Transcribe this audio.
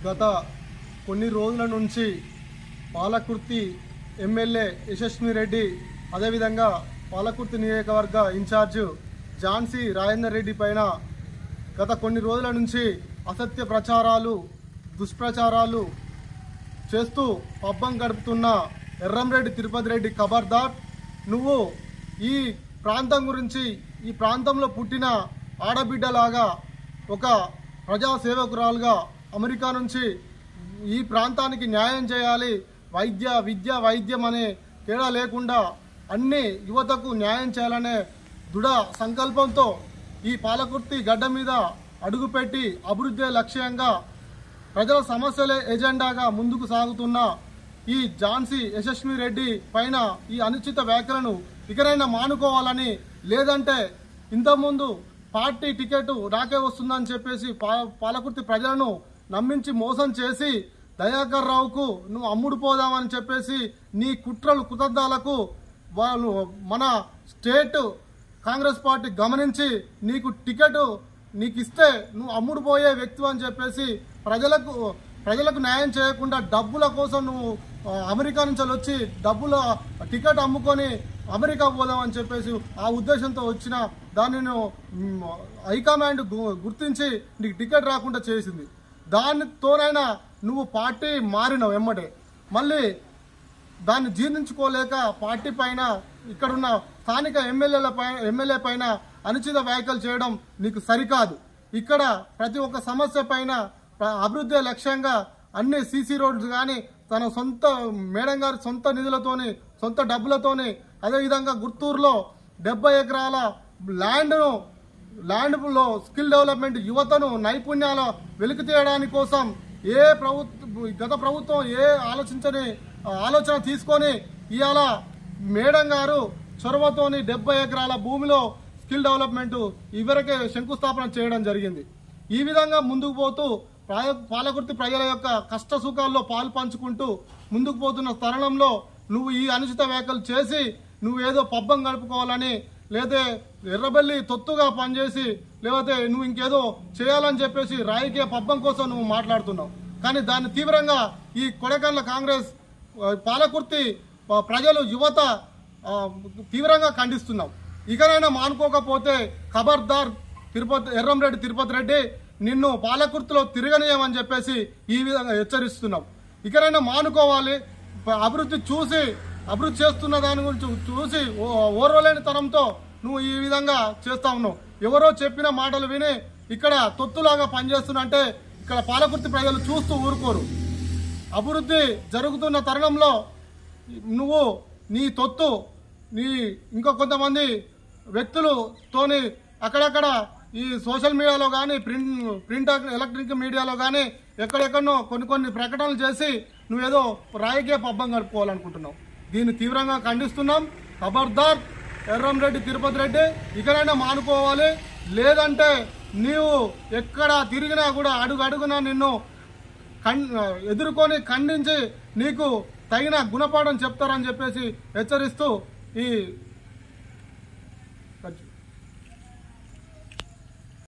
గత కొన్ని రోజుల నుంచి పాలకుర్తి ఎమ్మెల్యే యశస్వి రెడ్డి అదేవిధంగా పాలకుర్తి నియోజకవర్గ ఇన్ఛార్జ్ ఝాన్సీ రాజేందర్ రెడ్డి పైన గత కొన్ని రోజుల నుంచి అసత్య ప్రచారాలు దుష్ప్రచారాలు చేస్తూ పబ్బం గడుపుతున్న ఎర్రంరెడ్డి తిరుపతి రెడ్డి ఖబర్దార్. నువ్వు ఈ ప్రాంతం గురించి, ఈ ప్రాంతంలో పుట్టిన ఆడబిడ్డలాగా ఒక ప్రజాసేవకురాలుగా అమెరికా నుంచి ఈ ప్రాంతానికి న్యాయం చేయాలి, వైద్యం అనే తేడా లేకుండా అన్ని యువతకు న్యాయం చేయాలనే దృఢ సంకల్పంతో ఈ పాలకుర్తి గడ్డ మీద అడుగుపెట్టి అభివృద్ధి లక్ష్యంగా ప్రజల సమస్యలే ఎజెండాగా ముందుకు సాగుతున్న ఈ ఝాన్సీ యశస్వి రెడ్డి పైన ఈ అనుచిత వ్యాఖ్యలను ఇకనైనా మానుకోవాలని, లేదంటే ఇంతకుముందు పార్టీ టికెట్ రాకే వస్తుందని చెప్పేసి పాలకుర్తి ప్రజలను నమ్మించి మోసం చేసి దయాకర్ రావుకు నువ్వు అమ్ముడు పోదామని చెప్పేసి నీ కుట్రలు కుతంత్రాలకు వాళ్ళు మన స్టేట్ కాంగ్రెస్ పార్టీ గమనించి నీకు టికెట్ నీకు ఇస్తే నువ్వు అమ్ముడు పోయే వ్యక్తి అని చెప్పేసి ప్రజలకు న్యాయం చేయకుండా డబ్బుల కోసం నువ్వు అమెరికా నుంచి వచ్చి డబ్బుల టికెట్ అమ్ముకొని అమెరికా పోదామని చెప్పేసి ఆ ఉద్దేశంతో వచ్చిన దానిని హైకమాండ్ గుర్తించి నీకు టికెట్ రాకుండా చేసింది. దానితోనైనా నువ్వు పార్టీ మారినవు ఎమ్మటే. మళ్ళీ దాన్ని జీర్ణించుకోలేక పార్టీ పైన ఇక్కడున్న స్థానిక ఎమ్మెల్యే పైన అనుచిత వ్యాఖ్యలు చేయడం నీకు సరికాదు. ఇక్కడ ప్రతి ఒక్క సమస్య పైన అభివృద్ధి లక్ష్యంగా అన్ని సీసీ రోడ్స్ కానీ తన సొంత మేడం గారి సొంత నిధులతోని, సొంత డబ్బులతోని, అదేవిధంగా గుర్తూరులో 70 ఎకరాల ల్యాండ్లో స్కిల్ డెవలప్మెంట్ యువతను నైపుణ్యాల వెలికి తీయడానికి కోసం గత ప్రభుత్వం ఆలోచన తీసుకొని ఇవాళ మేడం గారు చొరవతోని 70 ఎకరాల భూమిలో స్కిల్ డెవలప్మెంట్ ఇవరకే శంకుస్థాపన చేయడం జరిగింది. ఈ విధంగా ముందుకు పోతూ పాలకుర్తి ప్రజల యొక్క కష్ట సుఖాల్లో పాలు పంచుకుంటూ ముందుకు పోతున్న తరుణంలో నువ్వు ఈ అనుచిత వ్యాఖ్యలు చేసి నువ్వేదో పబ్బం గడుపుకోవాలని, లేదా ఎర్రబెల్లి తొత్తుగా పనిచేసి, లేకపోతే నువ్వు ఇంకేదో చేయాలని చెప్పేసి రాజకీయ పబ్బం కోసం నువ్వు మాట్లాడుతున్నావు. కానీ దాన్ని తీవ్రంగా ఈ కొడకళ్ళ కాంగ్రెస్ పాలకుర్తి ప్రజలు యువత తీవ్రంగా ఖండిస్తున్నాం. ఇకనైనా మానుకోకపోతే ఖబర్దార్ ఎర్రంరెడ్డి తిరుపతి రెడ్డి, నిన్ను పాలకుర్తిలో తిరగనీయమని చెప్పేసి ఈ విధంగా హెచ్చరిస్తున్నాం. ఇకనైనా మానుకోవాలి. అభివృద్ధి చేస్తున్న దాని గురించి చూసి ఓర్వలేని తనంతో నువ్వు ఈ విధంగా చేస్తా ఉన్నావు. ఎవరో చెప్పిన మాటలు విని ఇక్కడ తొత్తులాగా పనిచేస్తున్నంటే ఇక్కడ పాలకుర్తి ప్రజలు చూస్తూ ఊరుకోరు. అభివృద్ధి జరుగుతున్న తరుణంలో నువ్వు నీ తొత్తు ఇంకా కొంతమంది వ్యక్తులతోని అక్కడక్కడ ఈ సోషల్ మీడియాలో కానీ ప్రింట్ ఎలక్ట్రిక్ మీడియాలో కానీ ఎక్కడెక్కడనో కొన్ని ప్రకటనలు చేసి నువ్వేదో రాజకీయ పబ్బం గడుపుకోవాలనుకుంటున్నావు. దీన్ని తీవ్రంగా ఖండిస్తున్నాం. ఖబర్దార్ ఎర్రంరెడ్డి తిరుపతి రెడ్డి, ఇకనైనా మానుకోవాలి. లేదంటే నీవు ఎక్కడ తిరిగినా కూడా అడుగడుగునా నిన్ను ఎదుర్కొని ఖండించి నీకు తగిన గుణపాఠం చెప్తారని చెప్పేసి హెచ్చరిస్తూ ఈ